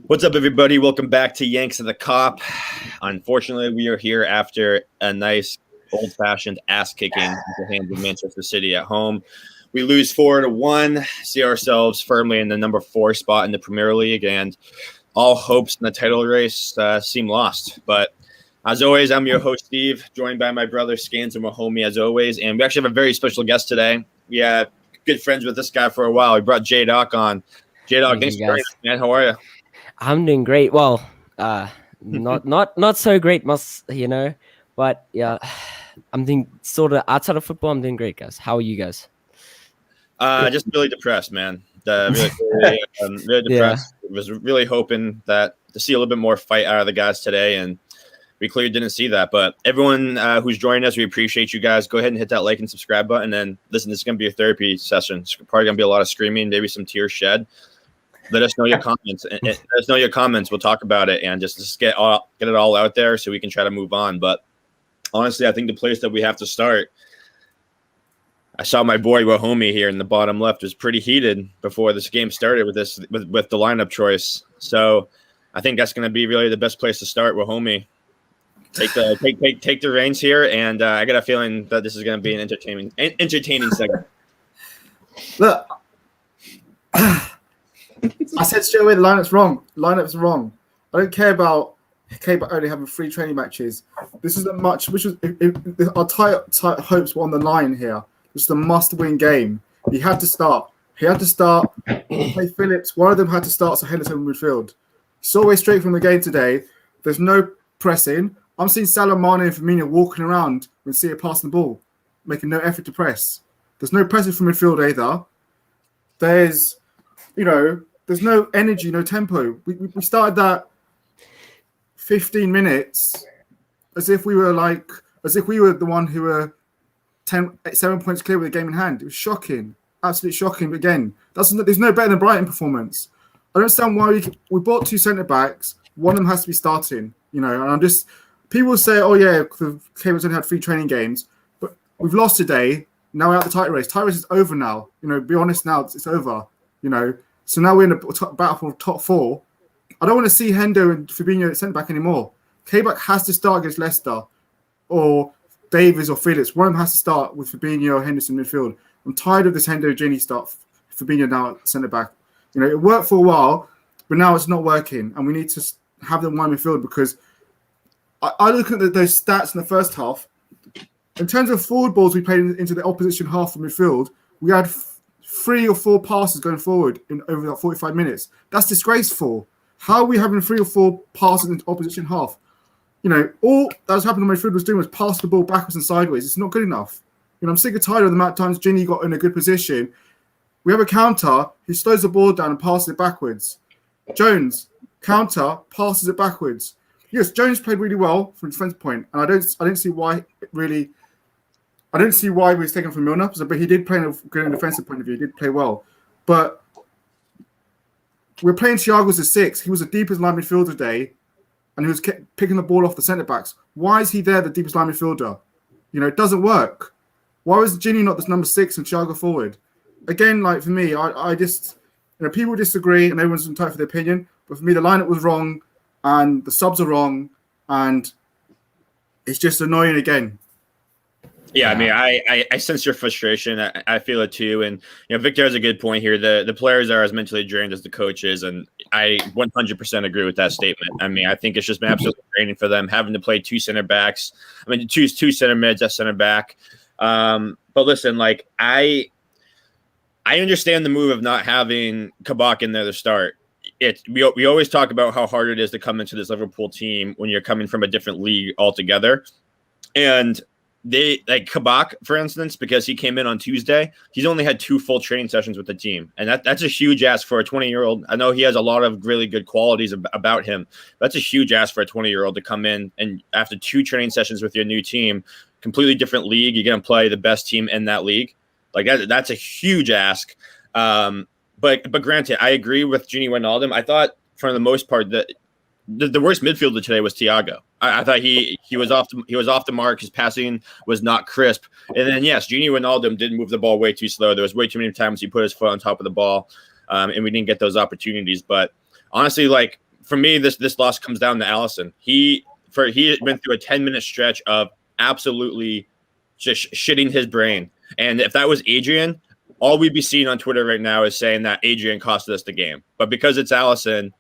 What's up, everybody? Welcome back to Yanks of the Cop. Unfortunately, we are here after a nice old-fashioned ass-kicking at the hands of Manchester City at home. We lose 4-1, see ourselves firmly in the number 4 spot in the Premier League, and all hopes in the title race seem lost. But as always, I'm your host, Steve, joined by my brother, Scans, and my homie, as always. And we actually have a very special guest today. We had good friends with this guy for a while. We brought J-Doc on. J-Doc, thanks for joining us, man. How are you? I'm doing great. Well, not so great, but yeah, I'm doing sort of outside of football. I'm doing great, guys. How are you guys? Just really depressed, man. Really depressed. Yeah. Was really hoping to see a little bit more fight out of the guys today, and we clearly didn't see that. But everyone who's joining us, we appreciate you guys. Go ahead and hit that like and subscribe button. And listen, this is going to be a therapy session. It's probably going to be a lot of screaming, maybe some tears shed. Let us know your comments. Let us know your comments. We'll talk about it and just get it all out there so we can try to move on. But honestly, I think the place that we have to start, I saw my boy Wahomie here in the bottom left was pretty heated before this game started with the lineup choice. So I think that's going to be really the best place to start. Wahomie, take the reins here, and I got a feeling that this is going to be an entertaining segment. Look. I said straight away the lineup's wrong. Lineup's wrong. I don't care about only having 3 training matches. This is a much, which was our tight hopes were on the line here. This is a must-win game. He had to start. Play Phillips. One of them had to start. So Henderson in midfield. Saw away straight from the game today. There's no pressing. I'm seeing Salah, Mane, and Firmino walking around when City passing the ball, making no effort to press. There's no pressing from midfield either. There's no energy, no tempo. We started that 15 minutes as if we were the one who were 7 points clear with the game in hand. It was shocking, absolutely shocking. But again, there's no better than Brighton performance. I don't understand why we bought 2 centre backs. One of them has to be starting, and I'm just people say, oh yeah, the Cambridge only had 3 training games, but we've lost today. Now we're out the title race. Title race is over now. Be honest now, it's over. So now we're in the battle for top 4. I don't want to see Hendo and Fabinho at centre back anymore. K-back has to start against Leicester, or Davies or Phillips. One of them has to start with Fabinho or Henderson midfield. I'm tired of this Hendo Ginny stuff. Fabinho now at centre back. It worked for a while, but now it's not working, and we need to have them one midfield because I look at those stats in the first half. In terms of forward balls we played into the opposition half of midfield, we had 3 or 4 passes going forward in over that 45 minutes. That's disgraceful. How are we having 3 or 4 passes into opposition half? All that was happening on midfield was doing was pass the ball backwards and sideways. It's not good enough. I'm sick and tired of the amount of times Ginny got in a good position. We have a counter, he slows the ball down and passes it backwards. Jones, counter, passes it backwards. Yes, Jones played really well from a defense point, and I don't see why he was taken from Milner, but he did play in a good defensive point of view. He did play well. But we're playing Thiago as a 6. He was the deepest line midfielder today, and he was picking the ball off the centre-backs. Why is he there, the deepest line midfielder? It doesn't work. Why was Ginny not this number 6 and Thiago forward? Again, for me, I just, people disagree, and everyone's entitled for their opinion. But for me, the lineup was wrong, and the subs are wrong, and it's just annoying again. Yeah, I mean, I sense your frustration. I feel it too. And, Victor has a good point here. The players are as mentally drained as the coaches. And I 100% agree with that statement. I mean, I think it's just been absolutely draining for them having to play 2 center backs. I mean, two center mids at center back. But listen, I understand the move of not having Kabak in there to start. We always talk about how hard it is to come into this Liverpool team when you're coming from a different league altogether. And they Kabak, for instance, because he came in on Tuesday, he's only had 2 full training sessions with the team. And that's a huge ask for a 20-year-old. I know he has a lot of really good qualities about him. That's a huge ask for a 20-year-old to come in and after 2 training sessions with your new team, completely different league, you're going to play the best team in that league. That's a huge ask. But granted, I agree with Gini Wijnaldum. I thought for the most part that the worst midfielder today was Thiago. I thought he was off the mark. His passing was not crisp. And then yes, Gini Wijnaldum did move the ball way too slow. There was way too many times he put his foot on top of the ball, and we didn't get those opportunities. But honestly, for me, this loss comes down to Alisson. He went through a 10-minute stretch of absolutely just shitting his brain. And if that was Adrian, all we'd be seeing on Twitter right now is saying that Adrian costed us the game. But because it's Alisson,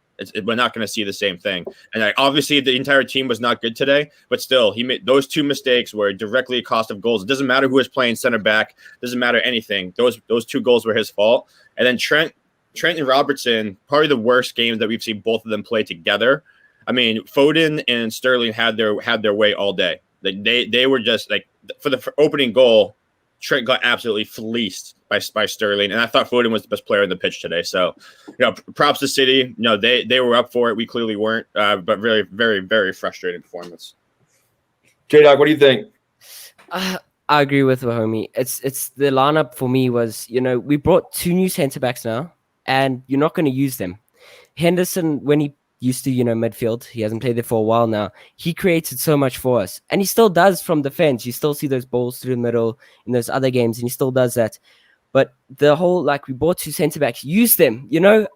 we're not going to see the same thing. And obviously, the entire team was not good today, but still, he made those 2 mistakes were directly a cost of goals. It doesn't matter who was playing center back. It doesn't matter anything. Those 2 goals were his fault. And then Trent and Robertson, probably the worst games that we've seen both of them play together. I mean, Foden and Sterling had their way all day. They were just like, for the opening goal, Trent got absolutely fleeced by Sterling, and I thought Foden was the best player on the pitch today. So, props to City. They were up for it. We clearly weren't, but really, very, very frustrating performance. J-Dog, what do you think? I agree with Wahomie. It's the lineup for me was, we brought 2 new centre backs now, and you're not going to use them. Henderson, when he used to, midfield, he hasn't played there for a while now. He created so much for us, and he still does from defense. You still see those balls through the middle in those other games, and he still does that. But the whole, we bought 2 centre backs, use them.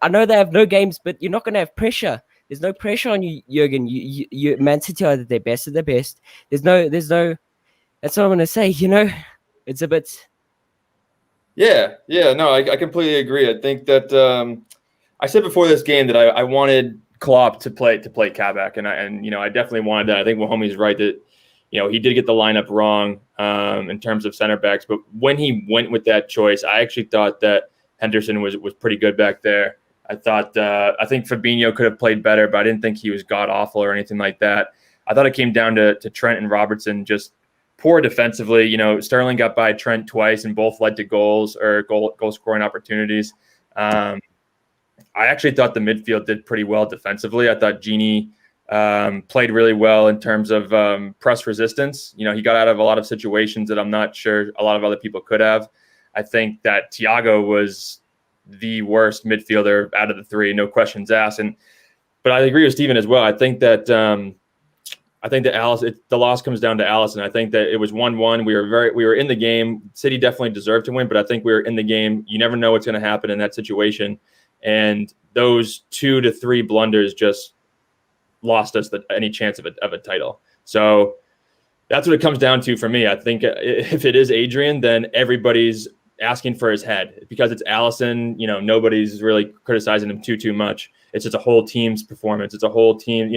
I know they have no games, but you're not going to have pressure. There's no pressure on you, Jurgen. You Man City are their best of their best. There's no. That's what I'm going to say. It's a bit. Yeah. No, I completely agree. I think that I said before this game that I wanted Klopp to play Kabak, and I definitely wanted that. I think Wahomie's right that he did get the lineup wrong in terms of center backs, but when he went with that choice, I actually thought that Henderson was pretty good back there. I think Fabinho could have played better, but I didn't think he was god awful or anything like that. I thought it came down to Trent and Robertson just poor defensively. Sterling got by Trent twice and both led to goals or goal scoring opportunities. I actually thought the midfield did pretty well defensively. I thought Gini played really well in terms of press resistance. He got out of a lot of situations that I'm not sure a lot of other people could have. I think that Thiago was the worst midfielder out of the 3, no questions asked. But I agree with Steven as well. I think that the loss comes down to Alisson. I think that it was 1-1. We were in the game. City definitely deserved to win, but I think we were in the game. You never know what's going to happen in that situation. And those 2 to 3 blunders just lost us any chance of a title. So that's what it comes down to for me. I think if it is Adrian, then everybody's asking for his head because it's Alisson. Nobody's really criticizing him too much. It's just a whole team's performance. It's a whole team,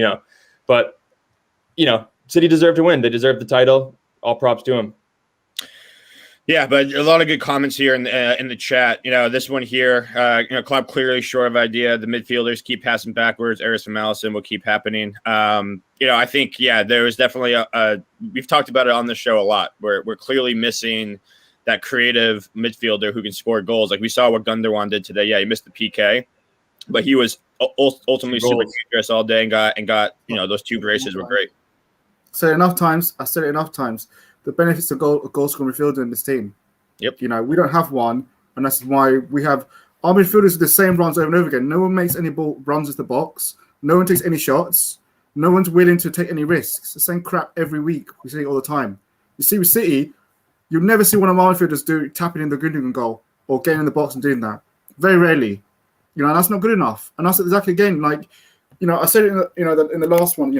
but City deserved to win. They deserved the title. All props to him. Yeah, but a lot of good comments here in the chat. This one here, Klopp clearly short of idea. The midfielders keep passing backwards. Errors from Alisson will keep happening. I think, there was definitely we've talked about it on the show a lot. We're clearly missing that creative midfielder who can score goals. Like we saw what Gundogan did today. Yeah, he missed the PK, but he was ultimately super dangerous all day and got those 2 braces were great. I said it enough times. The benefits of goal scoring midfielder in this team. Yep. We don't have one, and that's why we have our midfielders do the same runs over and over again. No one makes any ball runs at the box. No one takes any shots. No one's willing to take any risks. The same crap every week. We see it all the time. You see with City, you'll never see one of our midfielders tapping in the Gundogan goal or getting in the box and doing that. Very rarely. And that's not good enough. And that's exactly again, I said it in the last one,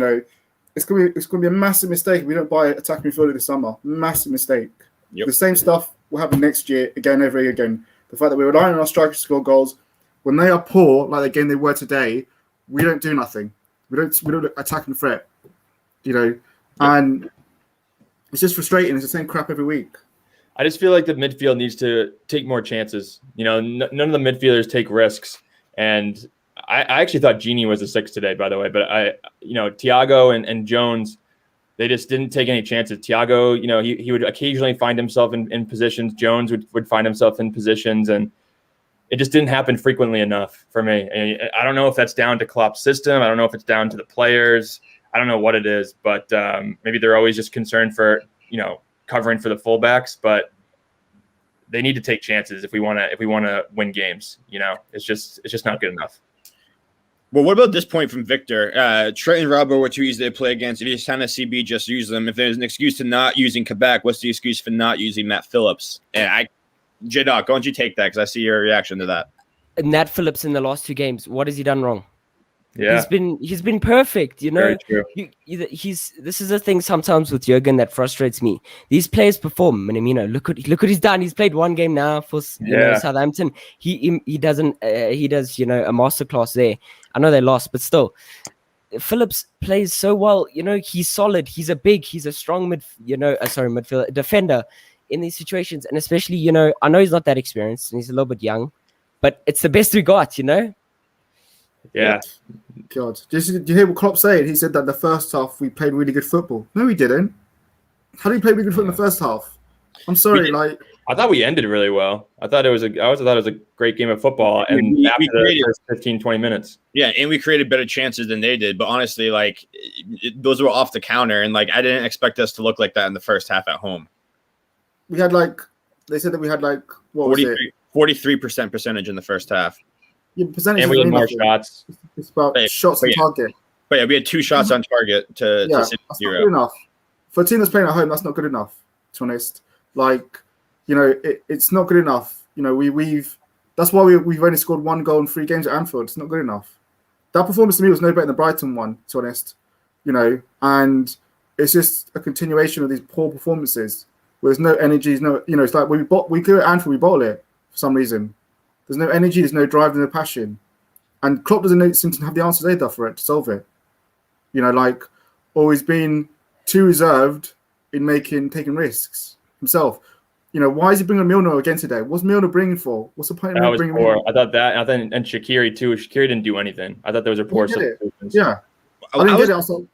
it's going to be a massive mistake if we don't buy attacking midfielder this summer. Massive mistake. Yep. The same stuff will happen next year again, every again. The fact that we're relying on our strikers to score goals when they are poor, like the game they were today, we don't do nothing. We don't attack and threat. And it's just frustrating. It's the same crap every week. I just feel like the midfield needs to take more chances. None of the midfielders take risks, and I actually thought Gini was a 6 today, by the way, but Thiago and Jones, they just didn't take any chances. Thiago, he would occasionally find himself in positions. Jones would find himself in positions, and it just didn't happen frequently enough for me. And I don't know if that's down to Klopp's system. I don't know if it's down to the players. I don't know what it is, but maybe they're always just concerned for, covering for the fullbacks, but they need to take chances if we want to win games. It's just not good enough. Well, what about this point from Victor? Trent and Robbo were too easy to play against. If you just kind of CB, just use them. If there's an excuse to not using Quebec, what's the excuse for not using Matt Phillips? And J-Doc, why don't you take that? Because I see your reaction to that. Nat Phillips in the last 2 games, what has he done wrong? Yeah, He's been perfect, you know. very true. This is the thing sometimes with Jurgen that frustrates me. These players perform. Minamino, look what he's done. He's played one game now for Southampton. He does a masterclass there. I know they lost, but still, Phillips plays so well. You know, he's solid. He's a strong midfielder, defender in these situations, and especially, you know, I know he's not that experienced and he's a little bit young, but it's the best we got, you know. Yeah. God, did you hear what Klopp said? He said that the first half we played really good football. No, we didn't. How did we play really good football in the first half? I'm sorry, I thought we ended really well. I thought it was a great game of football, and after the first 15, 20 minutes. Yeah, and we created better chances than they did. But honestly, like, those were off the counter, and like I didn't expect us to look like that in the first half at home. We had they said that we had what was it? 43% percentage in the first half. Yeah, percentage, and we had more shots. It's about shots on target. But yeah, we had 2 shots on target to that's not good enough. For a team that's playing at home, that's not good enough, to be honest. Like, you know, it's not good enough. You know, that's why we've only scored 1 goal in 3 games at Anfield. It's not good enough. That performance to me was no better than the Brighton one, to be honest. You know, and it's just a continuation of these poor performances where there's no energy, it's like we go at Anfield, we bottle it for some reason. There's no energy, there's no drive, there's no passion. And Klopp doesn't seem to have the answers either for it to solve it. You know, like, always been too reserved in taking risks himself. You know, why is he bringing Milner again today? What's Milner bringing for? What's the point of bringing Milner? I thought that, and Shaqiri too. Shaqiri didn't do anything. I thought there was a poor substitutions. Yeah. I didn't get it.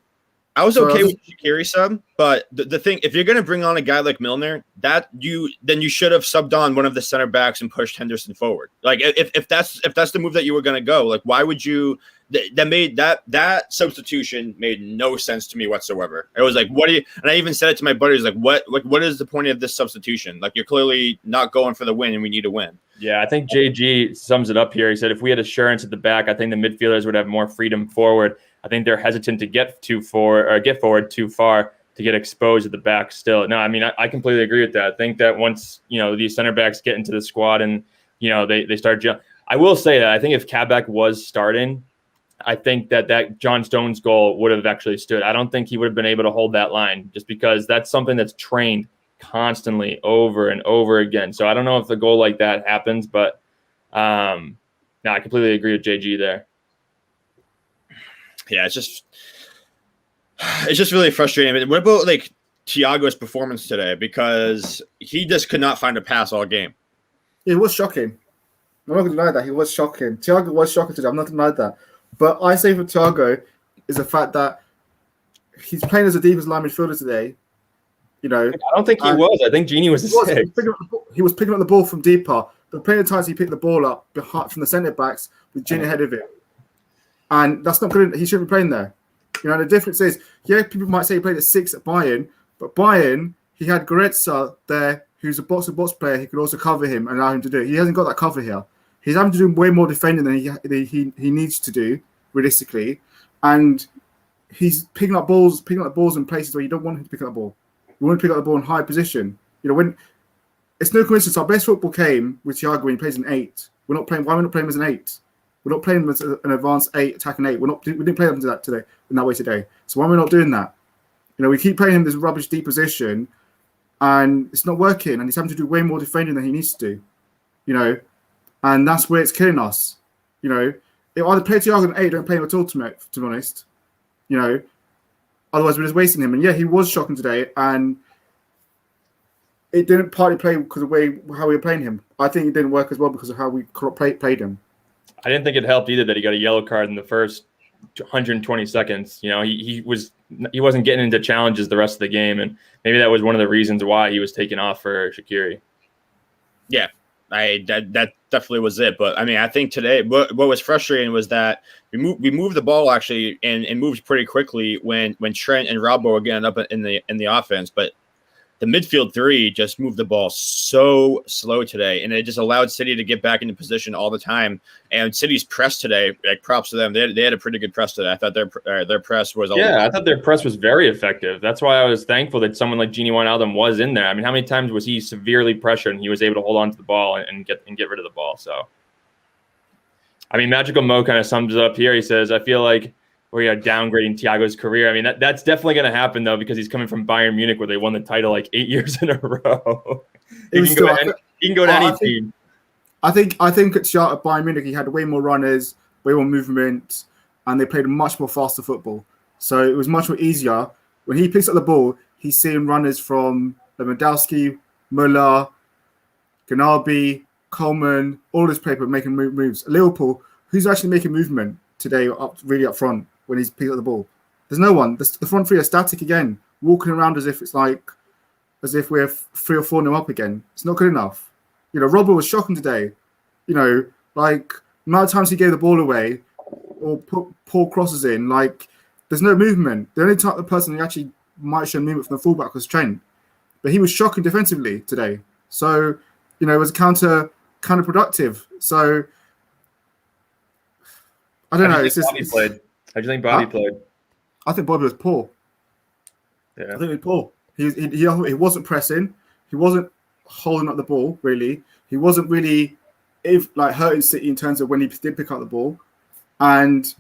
I was okay with Shaqiri sub, but the thing, if you're going to bring on a guy like Milner, then you should have subbed on one of the center backs and pushed Henderson forward. Like, if that's the move that you were going to go, like, why would you? That substitution made no sense to me whatsoever. It was like, what do you? And I even said it to my buddies, like, what is the point of this substitution? Like, you're clearly not going for the win, and we need to win. Yeah, I think JG sums it up here. He said, if we had assurance at the back, I think the midfielders would have more freedom forward. I think they're hesitant to get forward too far to get exposed at the back still. No, I mean, I completely agree with that. I think that once, you know, these center backs get into the squad and, you know, they start. I will say that I think if Kabak was starting, I think that John Stones goal would have actually stood. I don't think he would have been able to hold that line just because that's something that's trained constantly over and over again. So I don't know if a goal like that happens, but no, I completely agree with JG there. Yeah, it's just really frustrating. I mean, what about like Thiago's performance today? Because he just could not find a pass all game. It was shocking. I'm not going to deny that. He was shocking. Thiago was shocking today. I'm not going to deny that. But I say for Thiago is the fact that he's playing as a deepest line midfielder today. You know, I don't think he was. I think Genie was he was picking up the ball from deeper. The plenty of times he picked the ball up from the centre backs with Genie ahead of him. And that's not good. He shouldn't be playing there. You know, the difference is, yeah, people might say he played at 6 at Bayern, but Bayern, he had Goretzka there, who's a box-to-box player. He could also cover him and allow him to do it. He hasn't got that cover here. He's having to do way more defending than he needs to do, realistically. And he's picking up balls in places where you don't want him to pick up the ball. You want to pick up the ball in high position. You know, when it's no coincidence, our best football came with Thiago when he plays an 8. Why are we not playing him as an 8? We're not playing him as an advanced 8, attacking 8. We didn't play him to that today in that way today. So why are we not doing that? You know, we keep playing him this rubbish deep position, and it's not working. And he's having to do way more defending than he needs to do. You know, and that's where it's killing us. You know, if either play Thiago an 8, don't play him at all. To be honest, you know, otherwise we're just wasting him. And yeah, he was shocking today, and it didn't partly play because of how we were playing him. I think it didn't work as well because of how we played him. I didn't think it helped either that he got a yellow card in the first 120 seconds. You know, he wasn't getting into challenges the rest of the game, and maybe that was one of the reasons why he was taken off for Shaqiri. Yeah, that definitely was it. But I mean, I think today what was frustrating was that we moved the ball actually and moved pretty quickly when Trent and Robbo were getting up in the offense, but the midfield 3 just moved the ball so slow today, and it just allowed City to get back into position all the time. And City's press today, like, props to them. They had a pretty good press today. I thought their press was I thought their press was very effective. That's why I was thankful that someone like Gini Wijnaldum was in there. I mean, how many times was he severely pressured and he was able to hold on to the ball and get rid of the ball? So I mean, Magical Mo kind of sums it up here. He says, I feel like we are downgrading Thiago's career. I mean, that's definitely going to happen, though, because he's coming from Bayern Munich, where they won the title like 8 years in a row. He can go to any team. I think at Bayern Munich, he had way more runners, way more movement, and they played much more faster football. So it was much more easier. When he picks up the ball, he's seeing runners from Lewandowski, Müller, Gnabry, Coleman, all this paper making moves. Liverpool, who's actually making movement today up front when he's picked up the ball? There's no one. The front three are static again, walking around as if we're 3 or 4 up again. It's not good enough. You know, Robert was shocking today. You know, like the amount of times he gave the ball away or put poor crosses in, like there's no movement. The only type of person who actually might show movement from the fullback was Trent, but he was shocking defensively today. So, you know, it was counterproductive. So I don't know. How do you think Bobby played? I think Bobby was poor. Yeah. I think he was poor. He wasn't pressing. He wasn't holding up the ball, really. He wasn't really hurting City in terms of when he did pick up the ball. And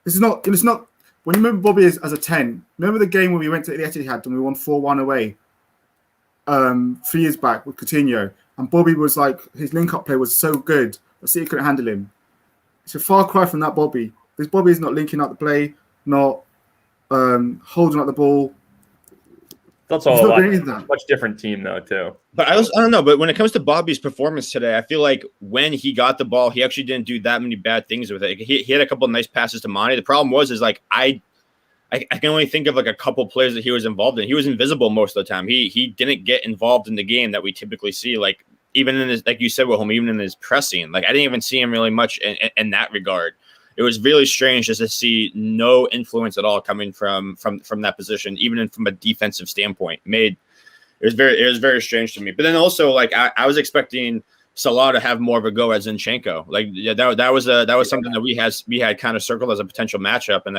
it's not when you remember Bobby as a 10, remember the game when we went to the Etihad and we won 4-1 away 3 years back with Coutinho, and Bobby was like, his link-up play was so good that City couldn't handle him. It's a far cry from that Bobby. This Bobby is not linking up the play, not holding up the ball. That's all a much different team, though, too. But I don't know. But when it comes to Bobby's performance today, I feel like when he got the ball, he actually didn't do that many bad things with it. He had a couple of nice passes to Mane. The problem was I can only think of like a couple players that he was involved in. He was invisible most of the time. He didn't get involved in the game that we typically see. Like even in his, like you said, Wilhelm, even in his pressing, like I didn't even see him really much in that regard. It was really strange just to see no influence at all coming from that position, even from a defensive standpoint. It was very strange to me. But then also, like I was expecting Salah to have more of a go at Zinchenko. Like that was something that we had kind of circled as a potential matchup. And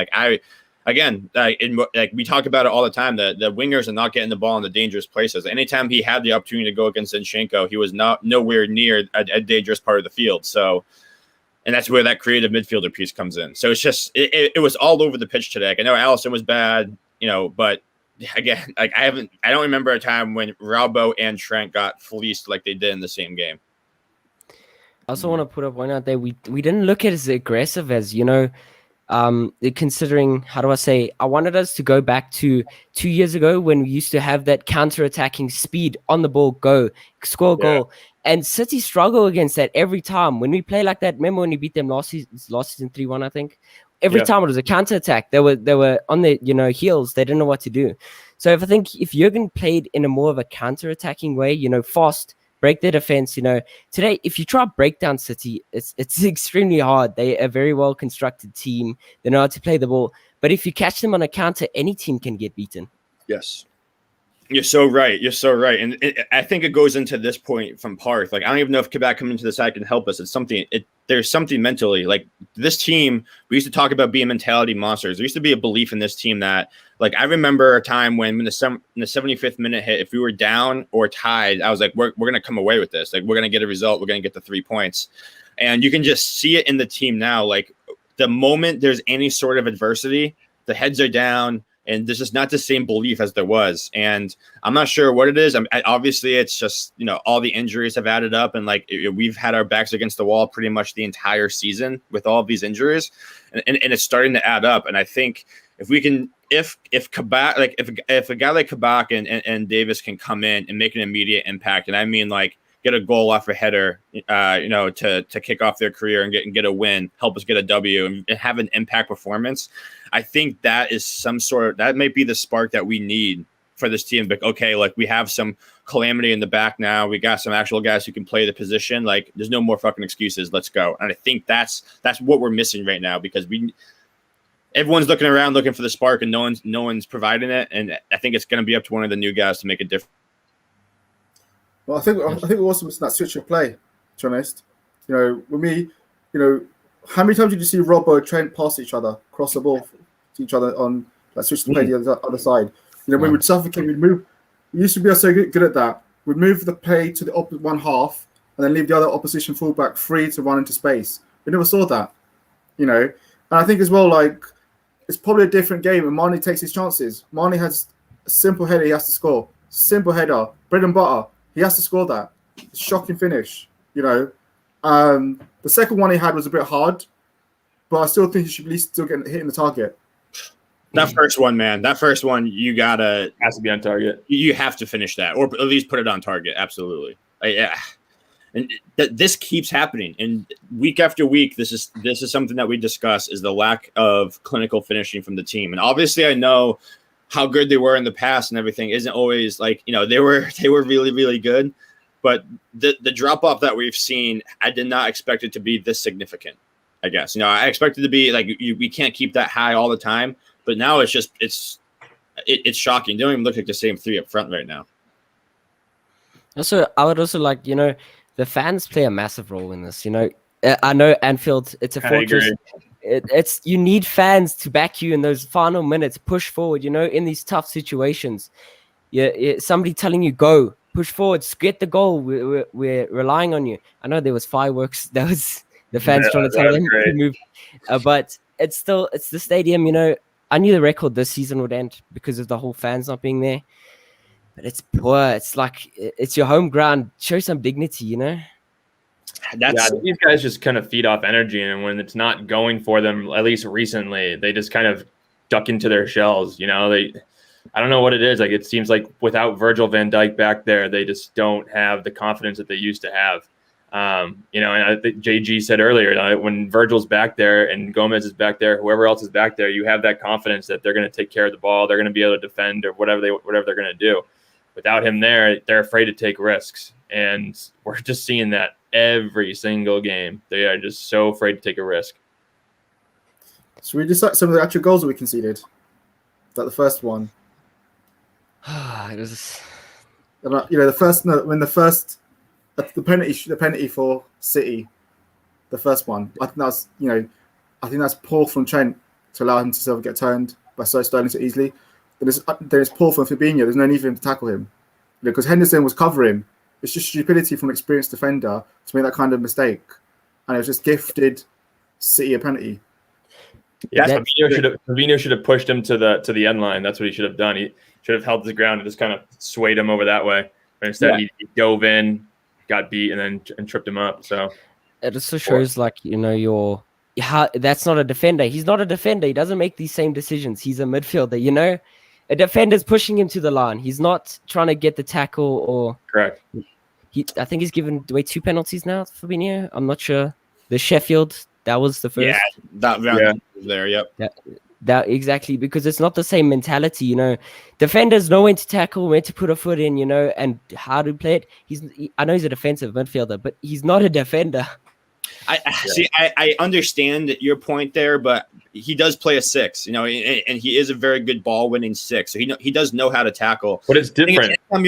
we talk about it all the time. The wingers are not getting the ball in the dangerous places. Anytime he had the opportunity to go against Zinchenko, he was nowhere near a dangerous part of the field. So. And that's where that creative midfielder piece comes in. So it's just it was all over the pitch today. I know Allison was bad, but again, like I don't remember a time when Raubo and Trent got fleeced like they did in the same game. I also want to put a point out there. We didn't look at as aggressive as, considering, how do I say, I wanted us to go back to 2 years ago when we used to have that counter-attacking speed on the ball, score a goal. And City struggle against that every time. When we play like that, remember when we beat them last season 3-1, I think? Every time it was a counter-attack. They were on their heels. They didn't know what to do. So if Jurgen played in a more of a counter-attacking way, fast, break their defense, today, if you try to break down City, it's extremely hard. They're a very well-constructed team. They know how to play the ball. But if you catch them on a counter, any team can get beaten. Yes. You're so right. And I think it goes into this point from Parth. Like, I don't even know if Quebec coming into the side can help us. There's something mentally. Like, this team, we used to talk about being mentality monsters. There used to be a belief in this team that, like, I remember a time when the 75th minute hit, if we were down or tied, I was like, we're going to come away with this. Like, we're going to get a result. We're going to get the 3 points. And you can just see it in the team now. Like, the moment there's any sort of adversity, the heads are down. And there's just not the same belief as there was. And I'm not sure what it is. Obviously, it's just, all the injuries have added up. And, like, we've had our backs against the wall pretty much the entire season with all of these injuries. And it's starting to add up. And I think if we can – if Kabak, like, if a guy like Kabak and Davis can come in and make an immediate impact, and I mean, like, get a goal off a header, to kick off their career and get a win, help us get a W and have an impact performance. I think that is that might be the spark that we need for this team. But okay, like we have some calamity in the back now. We got some actual guys who can play the position. Like there's no more fucking excuses. Let's go. And I think that's what we're missing right now because everyone's looking around looking for the spark and no one's providing it. And I think it's going to be up to one of the new guys to make a difference. Well, I think we're also missing that switch of play, to be honest. When we, how many times did you see Robbo, Trent pass each other, cross the ball to each other on like switch to play the other side? When we'd suffocate, we'd move. We used to be so good at that. We'd move the play to the opposite one half and then leave the other opposition fullback free to run into space. We never saw that, you know. And I think as well, like, it's probably a different game when Mane takes his chances. Mane has a simple header he has to score. Simple header, bread and butter. He has to score that. Shocking finish, you know. The second one he had was a bit hard, but I still think he should at least still get hitting the target. That first one, man. That first one, has to be on target. You have to finish that, or at least put it on target. Absolutely. Yeah. And this keeps happening, and week after week, this is something that we discuss, is the lack of clinical finishing from the team. And obviously, I know how good they were in the past, and everything isn't always like, you know, they were really, really good, but the drop off that we've seen, I did not expect it to be this significant. I guess, you know, I expected to be like, we can't keep that high all the time, but now it's just it's shocking. They don't even look like the same three up front right now. Also, I would also like, you know, the fans play a massive role in this. You know, I know Anfield, it's a fortress. It's you need fans to back you in those final minutes, push forward. You know, in these tough situations, somebody telling you go, push forward, get the goal. We're relying on you. I know there was fireworks. That was the fans trying to tell them to move, but it's the stadium. You know, I knew the record this season would end because of the whole fans not being there. But it's poor. It's like it's your home ground. Show some dignity, you know. These guys just kind of feed off energy, and when it's not going for them, at least recently, they just kind of duck into their shells. You know, I don't know what it is. Like, it seems like without Virgil van Dijk back there, they just don't have the confidence that they used to have. You know, and I think JG said earlier, when Virgil's back there and Gomez is back there, whoever else is back there, you have that confidence that they're going to take care of the ball, they're going to be able to defend or whatever they're going to do. Without him there, they're afraid to take risks, and we're just seeing that every single game. They are just so afraid to take a risk. So we just like some of the actual goals that we conceded. Like the first one. It was, you know, the penalty for City, the first one. I think that's poor from Trent to allow him to sort of get turned by Sterling so easily. Then it's poor from Fabinho. There's no need for him to tackle him, because Henderson was covering. It's just stupidity from an experienced defender to make that kind of mistake, and it was just gifted City a penalty. Yeah, Fabinho should have pushed him to the end line. That's what he should have done. He should have held the ground and just kind of swayed him over that way. But instead, he dove in, got beat, and tripped him up. So it also shows, like, you know, that's not a defender. He's not a defender. He doesn't make these same decisions. He's a midfielder. You know, a defender's pushing him to the line. He's not trying to get the tackle or correct. I think he's given away 2 penalties now, Fabinho. I'm not sure. The Sheffield, that was the first. Yeah, that round was there. Yep. That exactly, because it's not the same mentality. You know, defenders know when to tackle, when to put a foot in, you know, and how to play it. I know he's a defensive midfielder, but he's not a defender. I understand your point there, but he does play a 6, you know, and he is a very good ball-winning 6. So he does know how to tackle. But it's different. Anytime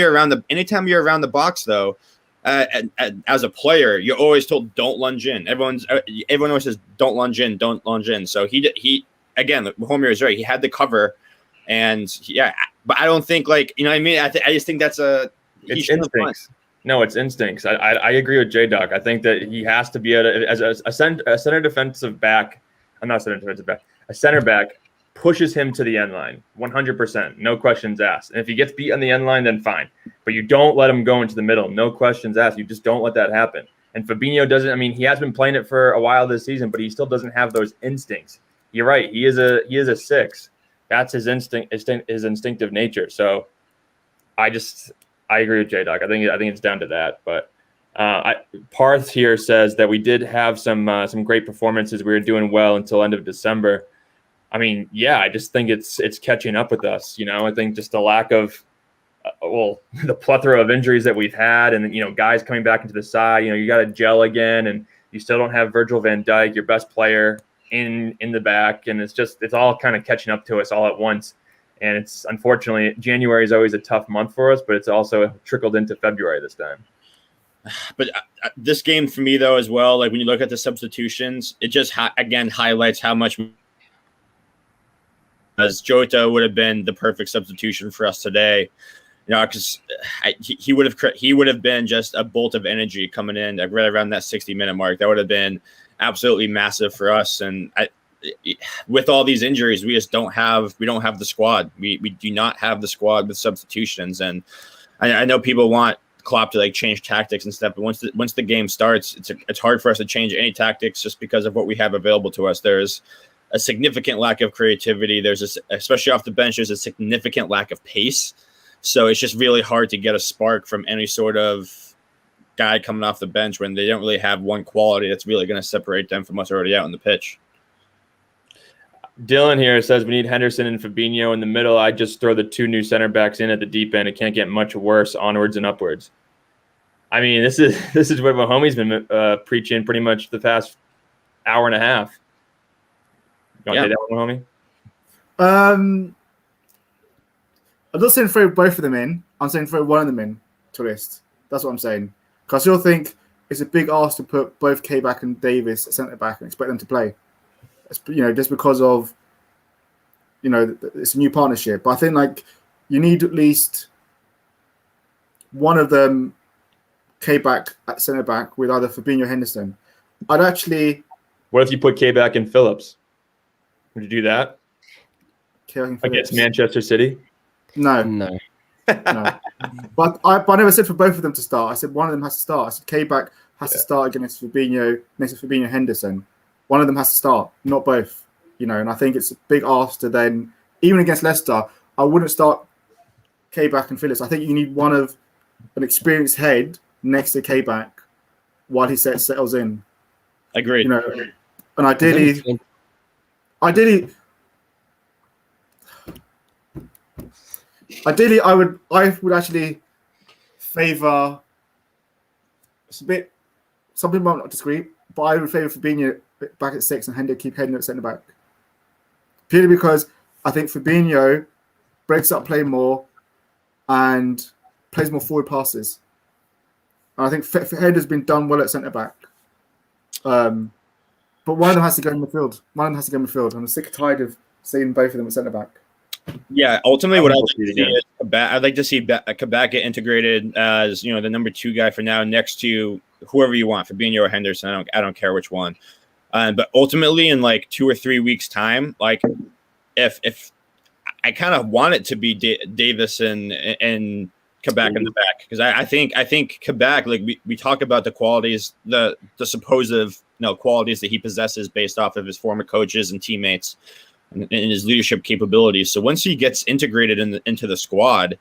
you're around the box, though, as a player, you're always told don't lunge in. Everyone always says don't lunge in. So he again, Homer is right. He had the cover, and but I don't think, like, you know what I mean. I just think that's it's instincts. No, it's instincts. I agree with J-Dog. I think that he has to be as a center defensive back. I'm not a center defensive back. A center back pushes him to the end line, 100%, no questions asked. And if he gets beat on the end line, then fine. But you don't let him go into the middle, no questions asked. You just don't let that happen. And Fabinho doesn't. I mean, he has been playing it for a while this season, but he still doesn't have those instincts. You're right. He is a 6. That's his instinct. His instinctive nature. So I agree with J-Dog. I think it's down to that. But Parth here says that we did have some great performances. We were doing well until end of December. I mean, yeah, I just think it's catching up with us. You know, I think just the lack of the plethora of injuries that we've had, and, you know, guys coming back into the side. You know, you got to gel again, and you still don't have Virgil van Dijk, your best player, in the back, and it's all kind of catching up to us all at once. And it's, unfortunately, January is always a tough month for us, but it's also trickled into February this time. But this game for me, though, as well, like when you look at the substitutions, it just again highlights how much, as Jota would have been the perfect substitution for us today. You know, because he would have been just a bolt of energy coming in right around that 60-minute mark. That would have been absolutely massive for us. And with all these injuries, we just don't have the squad. We do not have the squad with substitutions. And I know people want Klopp to like change tactics and stuff, but once the game starts, it's hard for us to change any tactics just because of what we have available to us. There's a significant lack of creativity. Especially off the bench, there's a significant lack of pace. So it's just really hard to get a spark from any sort of guy coming off the bench when they don't really have one quality that's really going to separate them from us already out on the pitch. Dylan here says we need Henderson and Fabinho in the middle. I just throw the 2 new center backs in at the deep end. It can't get much worse, onwards and upwards. I mean, this is what my homie's been preaching pretty much the past hour and a half. You want to take that one, homie? I'm not saying throw both of them in. I'm saying throw one of them in to list. That's what I'm saying. Because I still think it's a big ask to put both K-back and Davis at centre back and expect them to play. Just because of, it's a new partnership. But I think like you need at least one of them K-back at centre back with either Fabinho or Henderson. What if you put K-back and Phillips? Would you do that? Against Manchester City? No. But I never said for both of them to start. I said one of them has to start. I said K-back has to start against Fabinho, next to Fabinho Henderson. One of them has to start, not both. And I think it's a big ask to then, even against Leicester, I wouldn't start K-back and Phillips. I think you need one of an experienced head next to K-back while he settles in. Agreed. And ideally, I would actually favour. It's a bit. Some people might not disagree, but I would favour Fabinho back at 6 and Hendo keep Hendo at centre back. Purely because I think Fabinho breaks up play more and plays more forward passes. And I think Hendo's been done well at centre back. But one of them has to go in midfield. I'm sick and tired of seeing both of them at centre back. Yeah, ultimately, what I'd like to see Kabak get integrated as the number 2 guy for now, next to whoever you want, Fabinho or Henderson. I don't care which one. But ultimately, in like 2 or 3 weeks' time, like if I kind of want it to be Davis and Kabak in the back, because I think Kabak, like we talk about the qualities, the supposed qualities that he possesses based off of his former coaches and teammates and his leadership capabilities. So once he gets integrated into the squad,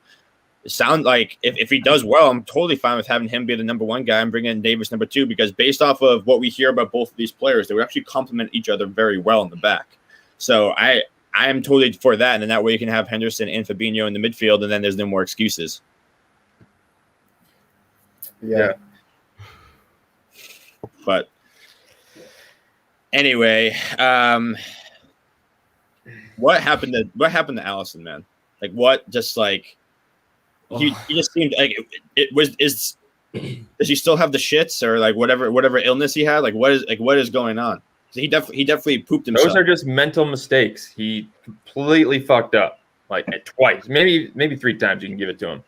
it sounds like if he does well, I'm totally fine with having him be the number 1 guy and bringing in Davis number 2, because based off of what we hear about both of these players, they would actually complement each other very well in the back. So I am totally for that, and then that way you can have Henderson and Fabinho in the midfield, and then there's no more excuses. Yeah. But anyway, what happened to Allison, man? Like what? Just like he just seemed like does he still have the shits or like whatever illness he had? Like what is going on? So he definitely pooped himself. Those are just mental mistakes. He completely fucked up like twice, maybe 3 times. You can give it to him.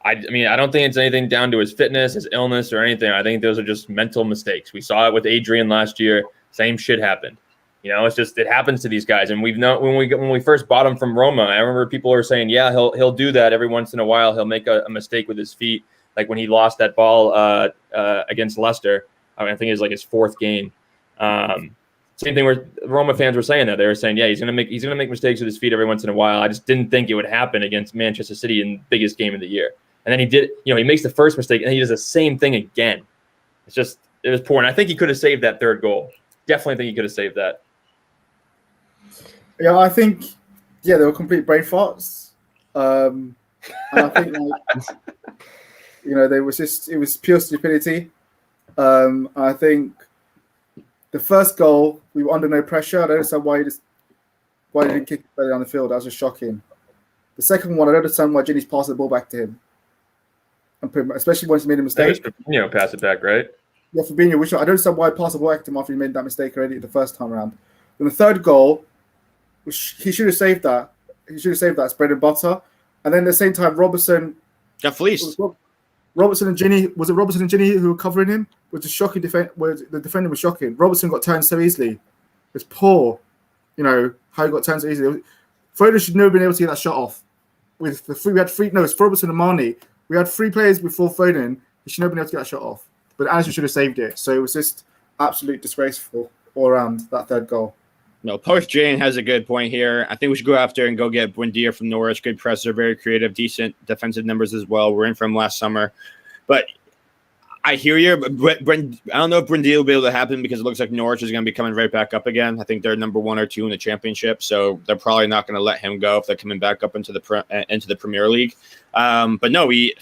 I mean, I don't think it's anything down to his fitness, his illness, or anything. I think those are just mental mistakes. We saw it with Adrian last year. Same shit happened. It's just it happens to these guys, and we've known when we first bought him from Roma. I remember people were saying, "Yeah, he'll do that every once in a while. He'll make a mistake with his feet, like when he lost that ball against Leicester. I think it was like his 4th game. Same thing where Roma fans were saying that. They were saying, "Yeah, he's gonna make mistakes with his feet every once in a while." I just didn't think it would happen against Manchester City in the biggest game of the year. And then he did. He makes the first mistake, and then he does the same thing again. It was poor, and I think he could have saved that 3rd goal. Definitely think he could have saved that. Yeah, I think, they were complete brain farts. And I think, it was pure stupidity. I think the first goal, we were under no pressure. I don't understand why he didn't kick it better down the field. That was just shocking. The second one, I don't understand why Ginny's passed the ball back to him. Especially once he made a mistake. Pass it back, right? Yeah, Fabinho, which I don't understand why he passed the ball back to him after he made that mistake already the first time around. Then the 3rd goal, he should have saved that. It's bread and butter. And then at the same time, Robertson got fleeced. Robertson and Ginny, was it Robertson and Ginny who were covering him? Was a shocking defense. The defender was shocking. Robertson got turned so easily. It's poor, how he got turned so easily. Foden should never have been able to get that shot off. With the three, we had three. No, it's Robertson and Marnie. We had 3 players before Foden. He should never been able to get that shot off. But Anderson should have saved it. So it was just absolute disgraceful all around that third goal. No, Post Jane has a good point here. I think we should go after and go get Buendia from Norwich. Good presser, very creative, decent defensive numbers as well. We're in from last summer. But I hear you. But I don't know if Buendia will be able to happen because it looks like Norwich is going to be coming right back up again. I think they're number 1 or 2 in the championship. So they're probably not going to let him go if they're coming back up into the Premier League. But no, we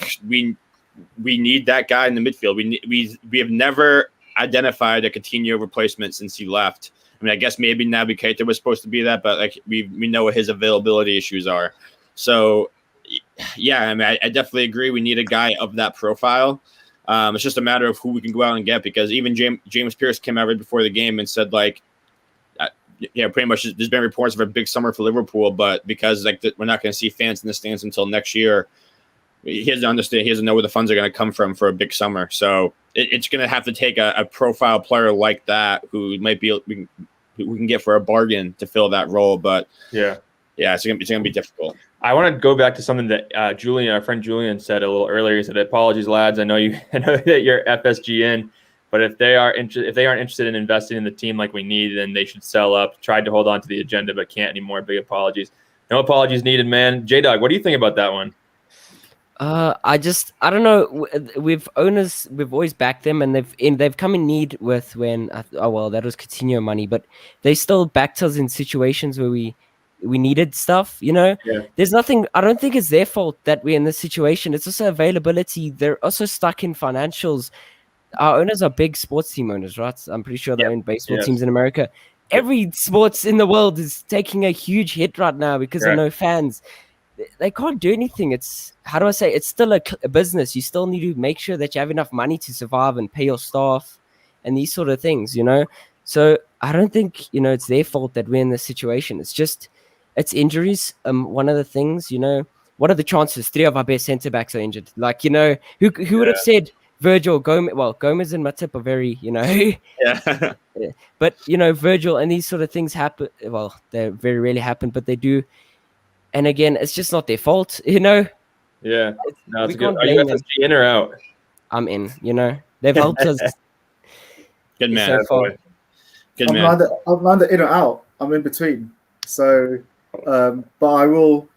need that guy in the midfield. We have never identified a Coutinho replacement since he left. I mean, I guess maybe Naby Keita was supposed to be that, but like we know what his availability issues are. So, yeah, I mean, I definitely agree. We need a guy of that profile. It's just a matter of who we can go out and get because even James Pearce came out right before the game and said like, pretty much there's been reports of a big summer for Liverpool, but because we're not going to see fans in the stands until next year, he doesn't understand. He doesn't know where the funds are going to come from for a big summer. So it's going to have to take a profile player like that who might be we can get for a bargain to fill that role. But it's going to be difficult. I want to go back to something that our friend Julian said a little earlier. He said, "Apologies, lads. I know that you're FSG in, but if they aren't interested in investing in the team like we need, then they should sell up. Tried to hold on to the agenda, but can't anymore. Big apologies. No apologies needed, man." J-Dog, what do you think about that one? I don't know. We've always backed them, and they've come in need with when that was Coutinho money, but they still backed us in situations where we needed stuff. There's nothing. I don't think it's their fault that we're in this situation. It's also availability. They're also stuck in financials. Our owners are big sports team owners, right? I'm pretty sure they own baseball teams in America. Every sports in the world is taking a huge hit right now because of no fans. They can't do anything. It's still a business. You still need to make sure that you have enough money to survive and pay your staff and these sort of things, So I don't think, it's their fault that we're in this situation. It's injuries. One of the things, what are the chances 3 of our best centre-backs are injured? Like, who would have said Virgil, Gomez? Well, Gomez and Matip are very, Yeah. But, Virgil and these sort of things happen. Well, they very rarely happen, but they do. And again, it's just not their fault, Yeah. No, it's good. Are you FSG in or out? I'm in, They've helped us. Good man. So far. Good I'm man. neither in or out. I'm in between. So, but I will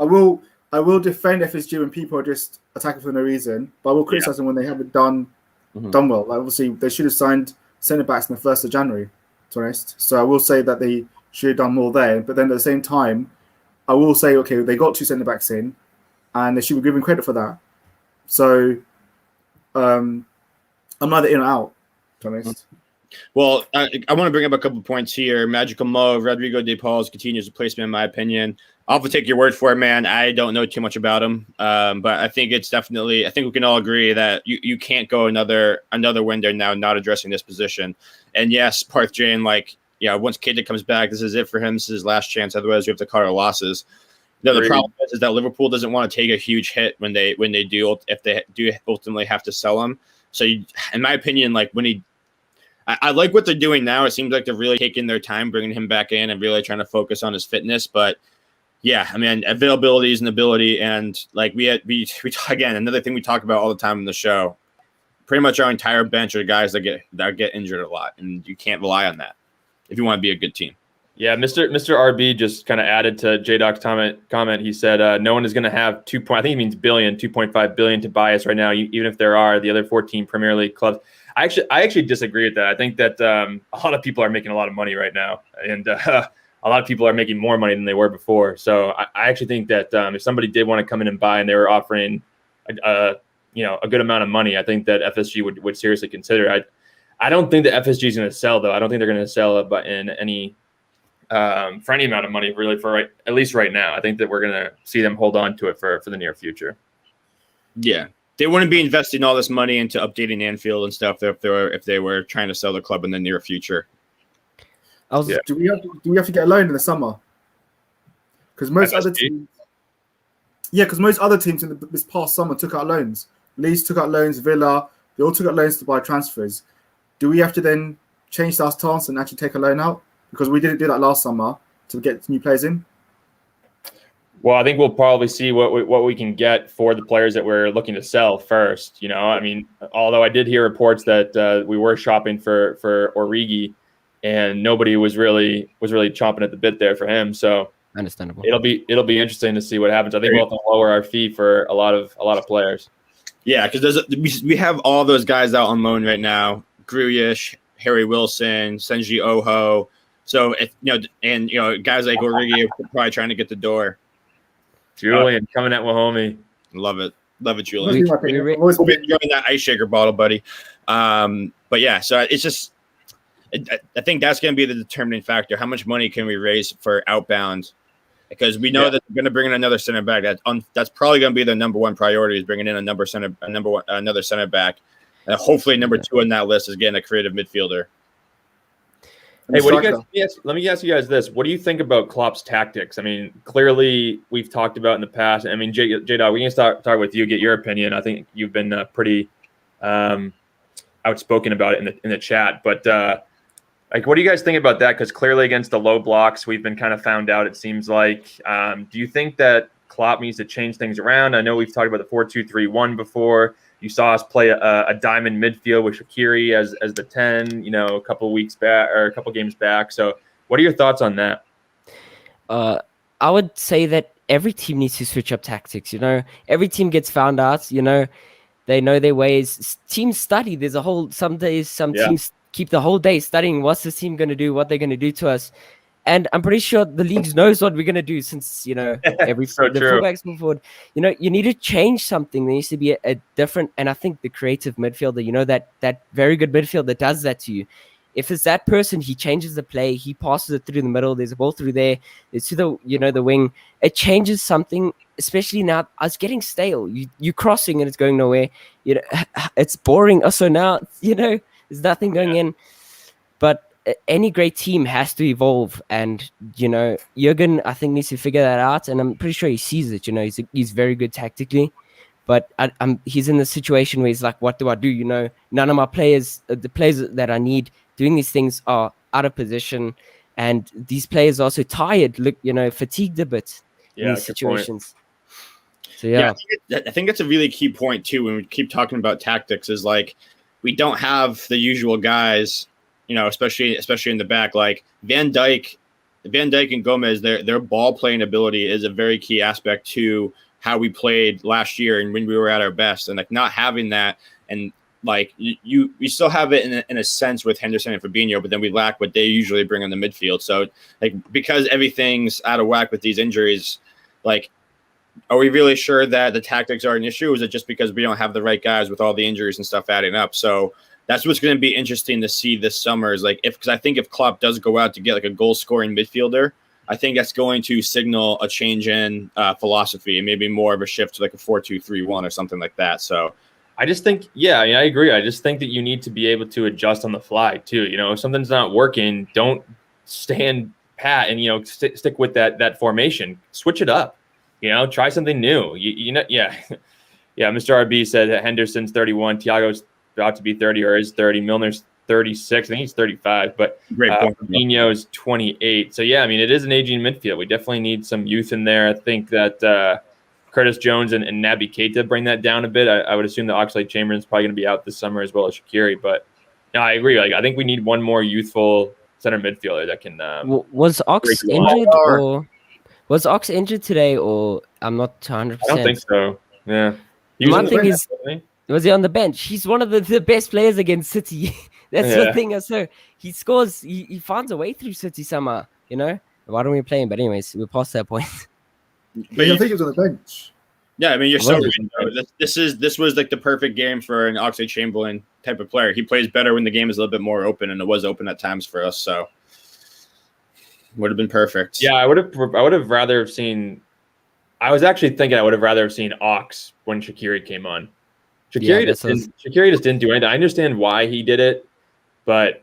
defend FSG when people are just attacking for no reason. But I will criticize them when they haven't done well. Like obviously, they should have signed centre backs on the 1st of January. To be honest, so I will say that they should have done more there. But then at the same time, I will say, okay, they got 2 centre backs in, and they should be given credit for that. So, I'm neither in or out. To be honest. Well, I want to bring up a couple of points here. Magical Mo, Rodrigo De Paul's Coutinho's replacement, in my opinion. I'll have to take your word for it, man. I don't know too much about him, but I think it's definitely. I think we can all agree that you can't go another window now not addressing this position. And yes, Parth Jane, once Keita comes back, this is it for him. This is his last chance. Otherwise, we have to cut our losses. The problem is that Liverpool doesn't want to take a huge hit when they do if they do ultimately have to sell him. So, in my opinion, I like what they're doing now. It seems like they're really taking their time bringing him back in and really trying to focus on his fitness. But yeah, I mean, availability is an ability, and we again, another thing we talk about all the time in the show. Pretty much our entire bench are guys that get injured a lot, and you can't rely on that if you want to be a good team. Yeah, Mr. RB just kind of added to J-Doc's comment. He said no one is going to have I think he means billion, 2.5 billion to buy us right now, even if there are the other 14 Premier League clubs. I actually disagree with that. I think that a lot of people are making a lot of money right now, and a lot of people are making more money than they were before. So I actually think that if somebody did want to come in and buy, and they were offering a good amount of money, I think that FSG would seriously consider it. I don't think that FSG is going to sell, though. I don't think they're going to sell it, but in any for any amount of money, really, at least right now. I think that we're going to see them hold on to it for the near future. Yeah. They wouldn't be investing all this money into updating Anfield and stuff if they were trying to sell the club in the near future. Do we have to get a loan in the summer? Because most other teams, Yeah, because most other teams in this past summer took out loans. Leeds took out loans, Villa, they all took out loans to buy transfers. Do we have to then change our stance and actually take a loan out? Because we didn't do that last summer to get new players in. Well, I think we'll probably see what we can get for the players that we're looking to sell first. You know, I mean, although I did hear reports that we were shopping for Origi, and nobody was really chomping at the bit there for him. So understandable. It'll be interesting to see what happens. I think we'll have to lower our fee for a lot of players. Yeah, because we have all those guys out on loan right now: Grujic, Harry Wilson, Senji Oho. So guys like Origi are probably trying to get the door. Julian coming at Wahomey. Love it, Julian. We've always been enjoying that ice shaker bottle, buddy. But yeah, so it's just. I think that's going to be the determining factor. How much money can we raise for outbound? Because we know that they're going to bring in another center back. That's probably going to be their number one priority, is bringing in another center back. And hopefully number two on that list is getting a creative midfielder. Hey, what do you guys? Let me ask you guys this: what do you think about Klopp's tactics? I mean, clearly we've talked about in the past. I mean, J-Dog, we can start with you. Get your opinion. I think you've been pretty outspoken about it in the chat. But what do you guys think about that? Because clearly against the low blocks, we've been kind of found out. It seems like. Do you think that Klopp needs to change things around? I know we've talked about the 4-2-3-1 before. You saw us play a diamond midfield with Shaqiri as the 10, a couple weeks back or a couple games back. So what are your thoughts on that? I would say that every team needs to switch up tactics. Every team gets found out. They know their ways. Teams study. There's some days, teams keep the whole day studying what's this team going to do, what they're going to do to us. And I'm pretty sure the league knows what we're going to do since, every so the fullbacks move forward. You need to change something. There needs to be a different, and I think the creative midfielder, that very good midfielder does that to you. If it's that person, he changes the play, he passes it through the middle, there's a ball through there, it's to the wing. It changes something, especially now. I was getting stale. You crossing and it's going nowhere. It's boring. Also now, there's nothing going in. But any great team has to evolve, and Jurgen, I think, needs to figure that out, and I'm pretty sure he sees it. He's very good tactically, but he's in the situation where he's like, what do I do? None of my players, the players that I need doing these things, are out of position, and these players are also tired, fatigued a bit in these situations. So I think that's a really key point too when we keep talking about tactics, is like we don't have the usual guys, especially in the back. Like Van Dijk and Gomez, their ball playing ability is a very key aspect to how we played last year and when we were at our best. And like not having that, and like we still have it in a sense with Henderson and Fabinho, but then we lack what they usually bring on the midfield. So like because everything's out of whack with these injuries, like are we really sure that the tactics are an issue? Or is it just because we don't have the right guys with all the injuries and stuff adding up? So that's what's going to be interesting to see this summer, is like because I think if Klopp does go out to get like a goal scoring midfielder, I think that's going to signal a change in philosophy and maybe more of a shift to like a 4-2-3-1 or something like that. So I just think, I agree. I just think that you need to be able to adjust on the fly too. If something's not working, don't stand pat and stick with that formation. Switch it up. Try something new. Yeah. Mr. RB said that Henderson's 31, Thiago's about to be 30 or is 30. Milner's 36. I think he's 35, but Fabinho's 28. So it is an aging midfield. We definitely need some youth in there. I think that Curtis Jones and Naby Keita bring that down a bit. I would assume that Oxlade-Chamberlain's probably going to be out this summer as well as Shaqiri. But no, I agree. Like I think we need one more youthful center midfielder that can. Was Ox injured or was Ox injured today? Or I'm not 100%. I don't think so. Yeah. One thing is, was he on the bench? He's one of the best players against City. That's the thing. So he scores. He finds a way through City somehow. Why don't we play him? But anyways, we're past that point. But I think he was on the bench. Yeah, I mean, you're so right. This was like the perfect game for an Oxlade-Chamberlain type of player. He plays better when the game is a little bit more open, and it was open at times for us. So would have been perfect. Yeah, I would have rather have seen. I was actually thinking I would have rather have seen Ox when Shaqiri came on. Shaqiri just didn't do anything. I understand why he did it, but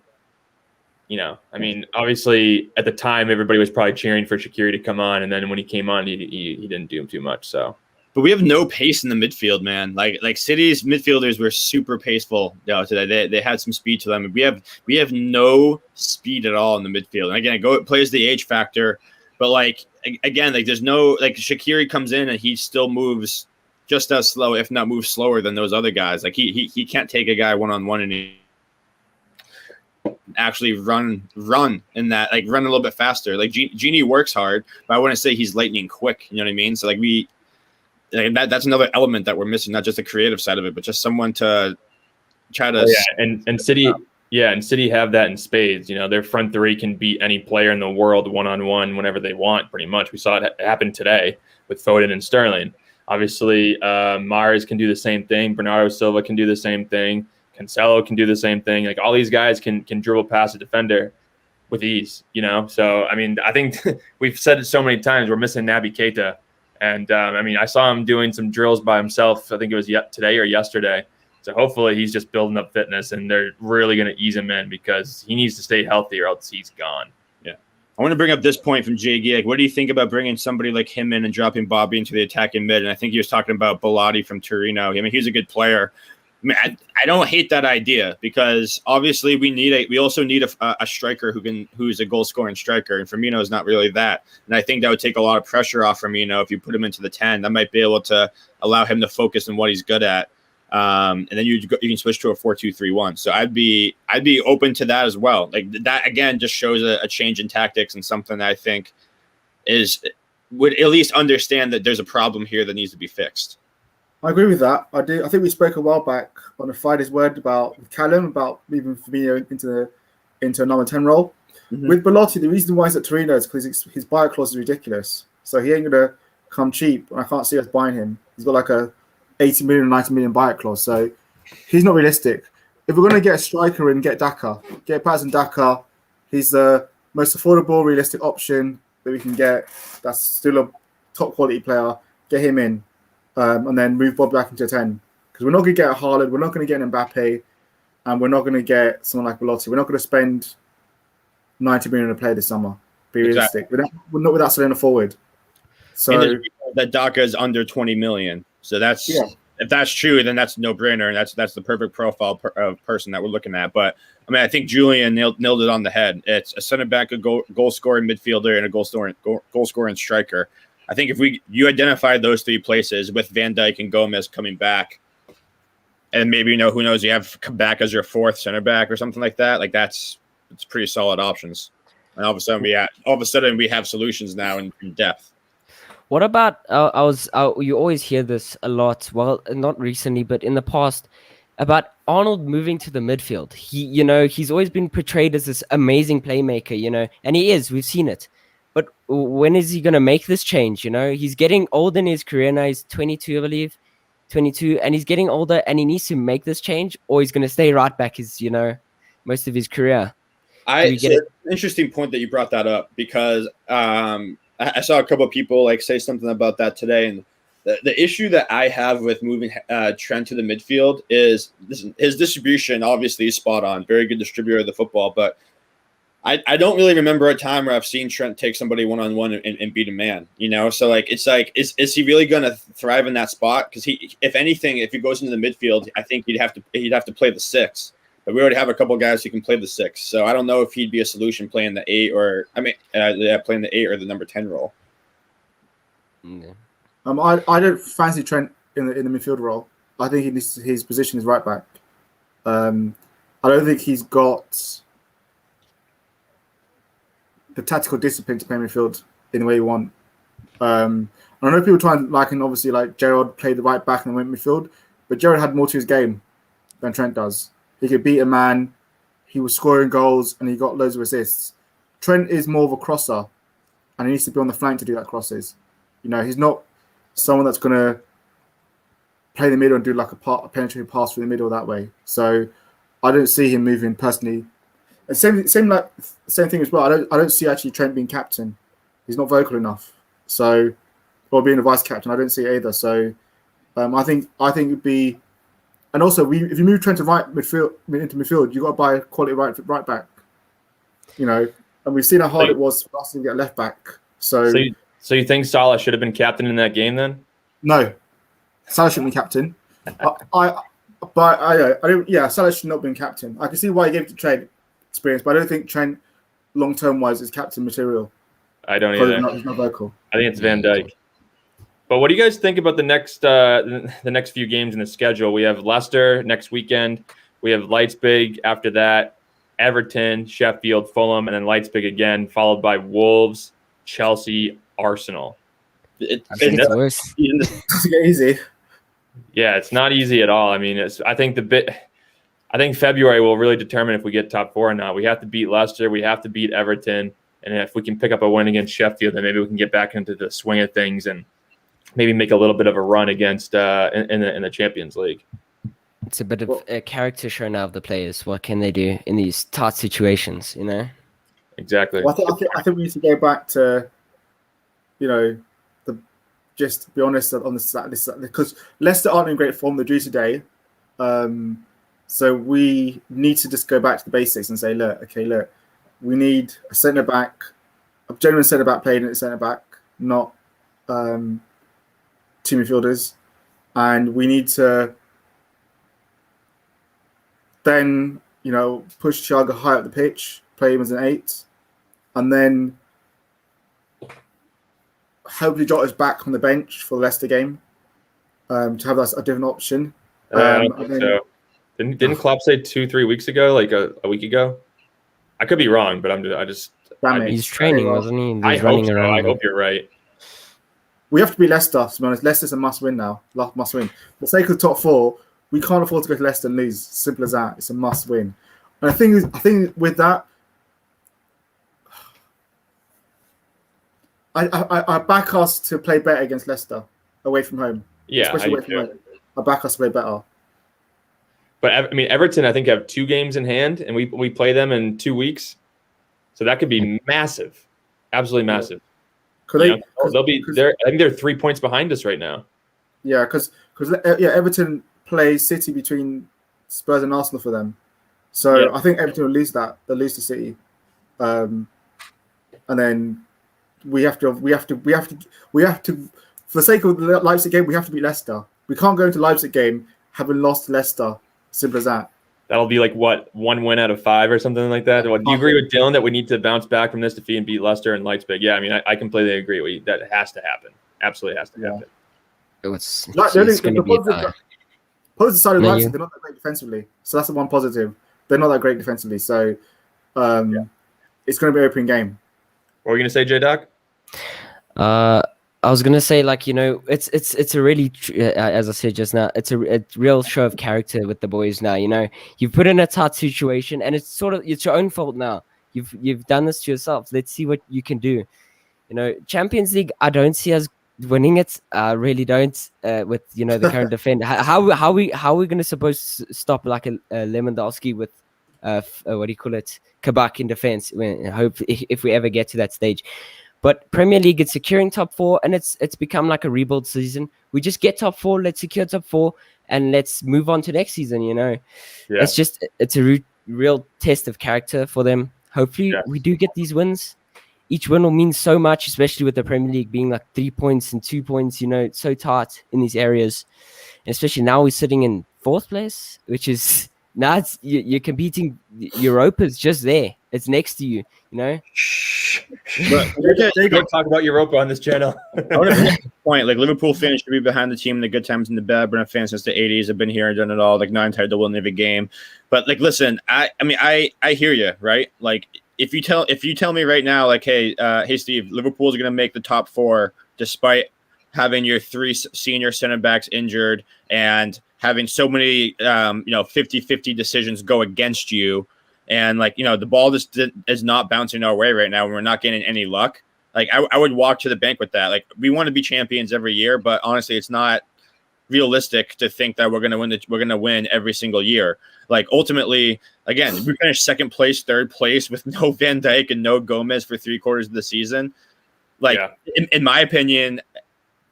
obviously at the time everybody was probably cheering for Shaqiri to come on, and then when he came on, he didn't do him too much. So But we have no pace in the midfield, man. Like City's midfielders were super paceful today. They had some speed to them. We have no speed at all in the midfield. And again, it plays the age factor. But like again, like there's no like Shaqiri comes in and he still moves just as slow, if not moves slower than those other guys. Like he can't take a guy one-on-one and he actually run in that, like run a little bit faster. Like Genie works hard, but I wouldn't say he's lightning quick. You know what I mean? So like that's another element that we're missing, not just the creative side of it, but just someone to try to. And City have that in spades. You know, their front three can beat any player in the world one-on-one whenever they want. Pretty much, we saw it happen today with Foden and Sterling. Obviously, Mars can do the same thing. Bernardo Silva can do the same thing. Cancelo can do the same thing. Like all these guys can dribble past a defender with ease. You know, so I mean, I think we've said it so many times. We're missing Naby Keita. And, I mean, I saw him doing some drills by himself. I think it was today or yesterday. So hopefully he's just building up fitness, and they're really going to ease him in because he needs to stay healthy or else he's gone. Yeah. I want to bring up this point from JG. Like, what do you think about bringing somebody like him in and dropping Bobby into the attacking mid? And I think he was talking about Bellotti from Torino. I mean, he's a good player. I mean, I don't hate that idea because obviously we also need a striker who's a goal scoring striker, and Firmino is not really that. And I think that would take a lot of pressure off Firmino if you put him into the 10. That might be able to allow him to focus on what he's good at, and then you can switch to a 4-2-3-1. So I'd be open to that as well. Like that again just shows a change in tactics and something that I think would at least understand that there's a problem here that needs to be fixed. I agree with that. I do. I think we spoke a while back on a Friday's word about Callum, about moving Fabinho into a number 10 role. Mm-hmm. With Bellotti, the reason why he's at Torino is because his buyer clause is ridiculous. So he ain't going to come cheap, and I can't see us buying him. He's got like a 80 million, 90 million buyer clause. So he's not realistic. If we're going to get a striker and get Patterson Daka, he's the most affordable, realistic option that we can get. That's still a top quality player. Get him in. And then move Bob back into a 10. Because we're not going to get a Haaland, we're not going to get an Mbappe, and we're not going to get someone like Bellotti. We're not going to spend 90 million on a player this summer. Be realistic. We're not without selling a forward. So that Daka is under 20 million. So that's if that's true, then that's no brainer, and that's the perfect profile of person that we're looking at. But I mean, I think Julian nailed it on the head. It's a center back, a goal scoring midfielder, and a goal scoring striker. I think if you identify those three places with Van Dijk and Gomez coming back, and maybe who knows, you have come back as your fourth center back or something like that. Like it's pretty solid options. And all of a sudden we have solutions now in depth. What about you always hear this a lot. Well, not recently, but in the past, about Arnold moving to the midfield. He's always been portrayed as this amazing playmaker, and he is. We've seen it. But when is he going to make this change? He's getting old in his career now. He's 22, I believe, 22, and he's getting older, and he needs to make this change, or he's going to stay right back his, most of his career. It's an interesting point that you brought that up because I saw a couple of people say something about that today, and the issue that I have with moving Trent to the midfield is his distribution. Obviously, is spot on, very good distributor of the football, but I don't really remember a time where I've seen Trent take somebody one-on-one and beat a man, So is he really going to thrive in that spot? Because if anything, if he goes into the midfield, I think he'd have to play the 6. But we already have a couple of guys who can play the 6. So I don't know if he'd be a solution playing the 8 playing the 8 or the number 10 role. Okay. I don't fancy Trent in the midfield role. I think his position is right back. I don't think he's got the tactical discipline to play midfield in the way you want. I know people try and obviously Gerrard played the right back and went midfield, but Gerrard had more to his game than Trent does. He could beat a man, he was scoring goals, and he got loads of assists. Trent is more of a crosser, and he needs to be on the flank to do that crosses. He's not someone that's going to play the middle and do a penetrating pass through the middle that way. So I don't see him moving personally. And same thing as well. I don't see actually Trent being captain. He's not vocal enough. So, or being a vice captain, I don't see it either. So, I think it'd be, and also if you move Trent to into midfield, you got to buy a quality right back. And we've seen how hard it was for us to get left back. So you think Salah should have been captain in that game then? No, Salah shouldn't be captain. I don't. Yeah, Salah should not have been captain. I can see why he gave it to Trent experience, but I don't think Trent long term wise is captain material. I don't either. He's not vocal. I think it's Van Dijk. But what do you guys think about the next few games in the schedule? We have Leicester next weekend. We have Leipzig after that, Everton, Sheffield, Fulham, and then Leipzig again, followed by Wolves, Chelsea, Arsenal. I think it's worse. It's easy. Yeah, it's not easy at all. I mean, I think February will really determine if we get top 4 or not. We have to beat Leicester. We have to beat Everton. And if we can pick up a win against Sheffield, then maybe we can get back into the swing of things and maybe make a little bit of a run against in the Champions League. It's a bit of a character show now of the players. What can they do in these tight situations, you know? Exactly. Well, I think we need to go back to, just to be honest on this because Leicester aren't in great form. They're due today. So we need to just go back to the basics and say, look, we need a centre-back, a genuine centre-back playing at centre-back, not two midfielders. And we need to then, push Thiago high up the pitch, play him as an 8, and then hopefully Jota's back on the bench for the Leicester game to have that a different option. I don't think so. Didn't Klopp say 2-3 weeks ago, like a week ago? I could be wrong, but he's training, wasn't he? He's I running hope so. around. I hope you're right. We have to beat Leicester, to be honest. Leicester's a must-win now. Must-win. For the sake of the top 4, we can't afford to go to Leicester and lose. Simple as that. It's a must-win. And I think with that, I back us to play better against Leicester away from home. Yeah, especially away from home. I back us to play better. But I mean, Everton, I think have 2 games in hand, and we play them in 2 weeks, so that could be massive, absolutely massive. They'll be there. I think they're 3 points behind us right now. Yeah, because Everton play City between Spurs and Arsenal for them, so I think Everton will lose that. They'll lose to City, and then we have to. For the sake of the Leipzig game, we have to beat Leicester. We can't go into Leipzig game having lost to Leicester. Simple as that. That'll be like, what, 1 win out of 5 or something like that? Do you agree with Dylan that we need to bounce back from this defeat and beat Leicester and Leipzig? Yeah, I mean, I completely agree. That has to happen. Absolutely has to happen. It's going to be positive side of Leipzig, they're not that great defensively. So that's the one positive. They're not that great defensively. So it's going to be an open game. What were you going to say, J-Doc? I was gonna say, it's a really, as I said just now, it's a real show of character with the boys now. You've put in a tough situation, and it's your own fault now. You've done this to yourself. Let's see what you can do. Champions League, I don't see us winning it. I really don't. With the current defender, how we gonna supposed to stop like a Lewandowski with what do you call it, Kabak in defense? If we ever get to that stage. But Premier League, it's securing top 4, and it's become like a rebuild season. We just get top 4, let's secure top 4, and let's move on to next season. It's a real test of character for them. Hopefully, we do get these wins. Each win will mean so much, especially with the Premier League being like 3 points and 2 points. It's so tight in these areas, and especially now we're sitting in 4th place, which is now you're competing. Europa's just there; it's next to you. But we don't talk about Europa on this channel. I want to make a point. Like, Liverpool fans should be behind the team in the good times and the bad. Brentford fans since the 80s have been here and done it all. Like, not entitled to win every game. But listen, I hear you, right? Like, if you tell me right now, like, hey Steve, Liverpool's going to make the top 4 despite having your 3 senior center backs injured and having so many 50-50 decisions go against you. And the ball just is not bouncing our way right now, and we're not getting any luck. Like, I would walk to the bank with that. Like, we want to be champions every year, but honestly, it's not realistic to think that we're going to win every single year. Like, ultimately, again, if we finish 2nd place, 3rd place with no Van Dijk and no Gomez for 3/4 of the season, in my opinion,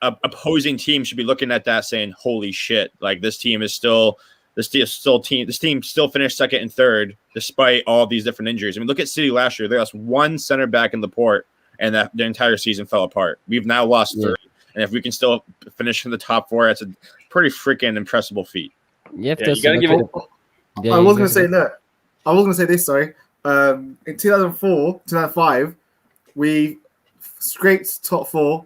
opposing teams should be looking at that saying, "Holy shit! Like, this team still finished 2nd and 3rd despite all these different injuries." I mean, look at City last year; they lost 1 center back in Laporte, and the entire season fell apart. We've now lost 3, and if we can still finish in the top 4, pretty freaking impressible feat. You have Yeah, to you gotta give it. Yeah, I you was go gonna for say, it. look, I was gonna say this. Sorry, in 2004, 2005, we scraped top four,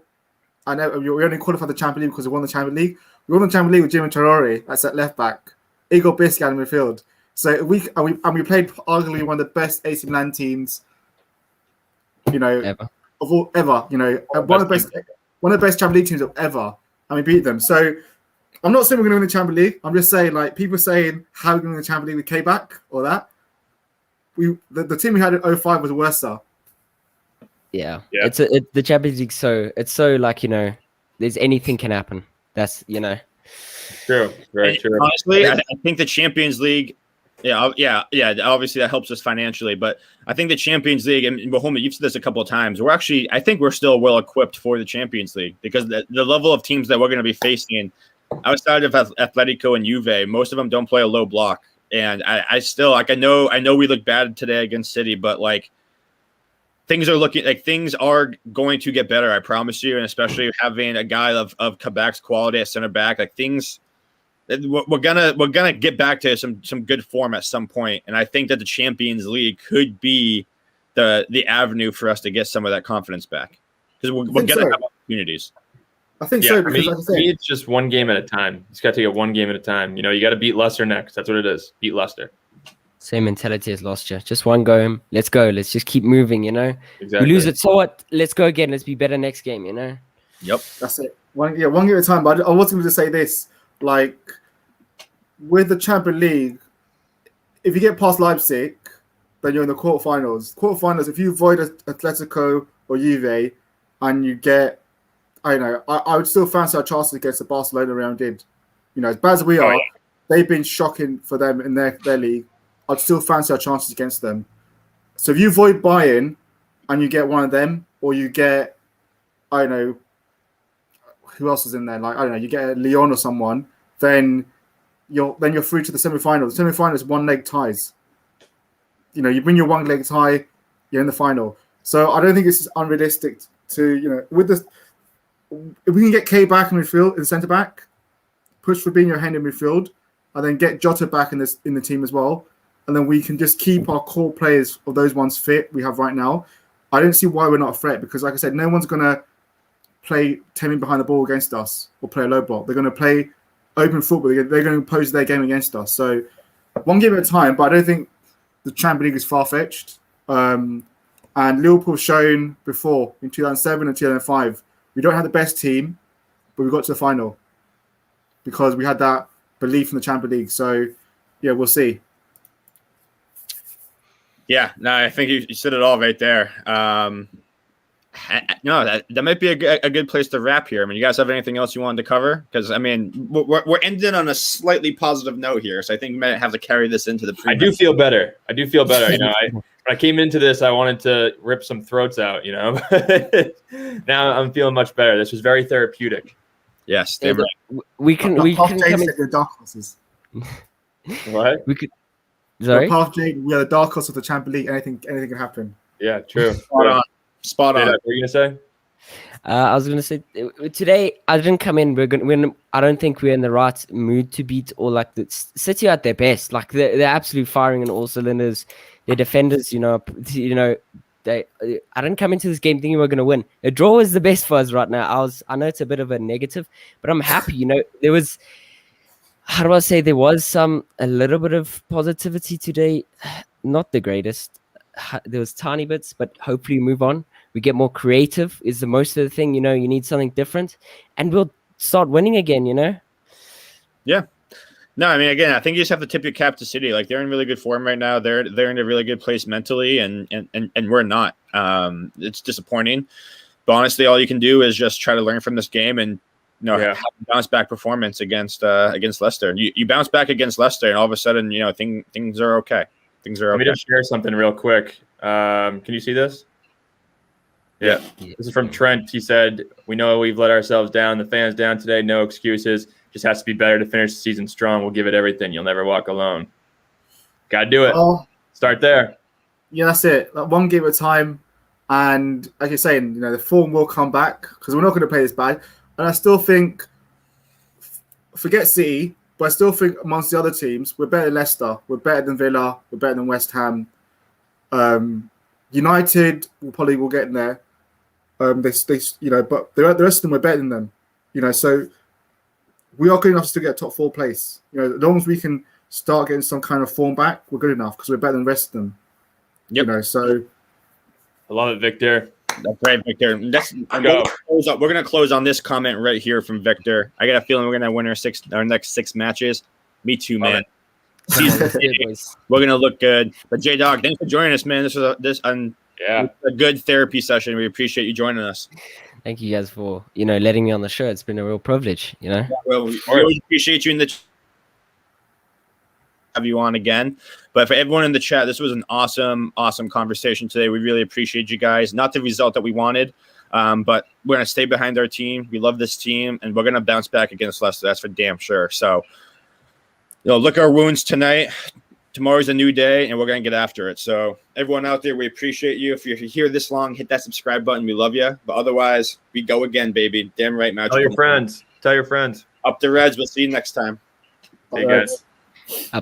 and we only qualified the Champions League because we won the Champions League. We won the Champions League with Jimmy Traore at set left back, Igor Biscan in midfield. So we played arguably one of the best AC Milan teams, you know, Ever. of all ever. You know, one of the best Champions League teams of ever, and we beat them. So I'm not saying we're going to win the Champions League. I'm just saying, like, people saying how are we going to win the Champions League with K back or that. The team we had in 05 was worse, sir. Yeah. Yeah. The Champions League. It's so like, there's anything can happen. That's True. Very true. Honestly, I think the Champions League. Yeah. Obviously, that helps us financially, but I think the Champions League, and Bohemian, you've said this a couple of times. I think we're still well equipped for the Champions League because the level of teams that we're going to be facing outside of Atletico and Juve, most of them don't play a low block. And I still like. I know we look bad today against City, but like things are going to get better. I promise you, and especially having a guy of Quebec's quality at center back, like things. We're gonna get back to some good form at some point, and I think that the Champions League could be the avenue for us to get some of that confidence back because we're gonna have opportunities. I think Yeah, so I because, mean, like I for said, me, it's just one game at a time. You just got to take it one game at a time. You got to beat Leicester next. That's what it is. Beat Leicester. same mentality as last year. Just one go. Let's go. Let's just keep moving. Exactly. We lose it. So what? Let's go again. Let's be better next game. Yep. that's it. One game at a time. But I was going to say this, like with the Champions League, if you get past Leipzig, then you're in the quarterfinals. Quarterfinals, if you avoid Atletico or Juve, and you get, I don't know, I would still fancy our chances against the Barcelona round did. As bad as we are, they've been shocking for them in their league. I'd still fancy our chances against them. So if you avoid Bayern and you get one of them, or you get, I don't know, who else is in there? Like, I don't know, you get Lyon or someone, then you're through to the semi-final. The semi-final is one-leg ties. You win your one-leg tie, you're in the final. So I don't think it's unrealistic to, with this, if we can get K back in midfield, in centre back, push Fabinho hand in midfield, and then get Jota back in the team as well, and then we can just keep our core players of those ones fit we have right now. I don't see why we're not a threat because, like I said, no one's gonna play 10 men behind the ball against us or play a low block. They're gonna play open football. They're going to impose their game against us. So one game at a time, but I don't think the Champions League is far-fetched. And Liverpool shown before in 2007 and 2005, we don't have the best team, but we got to the final because we had that belief in the Champions League. So, yeah, we'll see. Yeah, no, I think you said it all right there. No, that might be a good place to wrap here. I mean, you guys have anything else you wanted to cover? Because I mean, we're ending on a slightly positive note here, so I think we might have to carry this into the. I do feel better. When I came into this, I wanted to rip some throats out. Now I'm feeling much better. This was very therapeutic. Yes, damn right. We can come in. The dark horses. What? We could. Sorry. We are the dark horse of the Champions League. Anything can happen. Yeah, true. Spot on. What were you gonna say? I was gonna say today I didn't come in. I don't think we're in the right mood to beat or like the City at their best. Like they're absolutely firing in all cylinders. Their defenders, they. I didn't come into this game thinking we're gonna win. A draw is the best for us right now. I know it's a bit of a negative, but I'm happy. There was. How do I say? There was a little bit of positivity today. Not the greatest. There was tiny bits, but hopefully move on. We get more creative is the most of the thing. You need something different, and we'll start winning again. Yeah. No, I mean, again, I think you just have to tip your cap to City. Like they're in really good form right now. They're in a really good place mentally, and we're not. It's disappointing, but honestly, all you can do is just try to learn from this game and have a bounce back performance against Leicester. You bounce back against Leicester, and all of a sudden, things are okay. Things are okay. Let me just share something real quick. Can you see this? Yeah. This is from Trent. He said, "We know we've let ourselves down. The fans down today. No excuses. Just has to be better to finish the season strong. We'll give it everything. You'll never walk alone. Gotta do it. Start there." Yeah, that's it. Like one game at a time. And like you're saying, the form will come back because we're not going to play this bad. And I still think forget City, but I still think amongst the other teams, we're better than Leicester, we're better than Villa, we're better than West Ham. United will get in there. But the rest of them, we're better than them. So we are good enough to get top 4 place. As long as we can start getting some kind of form back, we're good enough because we're better than the rest of them. Yep. So I love it, Victor. That's right, Victor. We're gonna close on this comment right here from Victor. I got a feeling we're gonna win our next 6 matches. Me too, man. We're gonna look good. But J Dog, thanks for joining us, man. This was a good therapy session. We appreciate you joining us. Thank you guys for letting me on the show. It's been a real privilege. Well, we always appreciate you have you on again. But for everyone in the chat, this was an awesome conversation today. We really appreciate you guys. Not the result that we wanted, but we're going to stay behind our team. We love this team, and we're going to bounce back against Leicester. That's for damn sure. So, look our wounds tonight. Tomorrow's a new day, and we're going to get after it. So, everyone out there, we appreciate you. If you're here this long, hit that subscribe button. We love you. But otherwise, we go again, baby. Damn right, Magic. Tell your friends. Up the Reds. We'll see you next time. Hey, guys.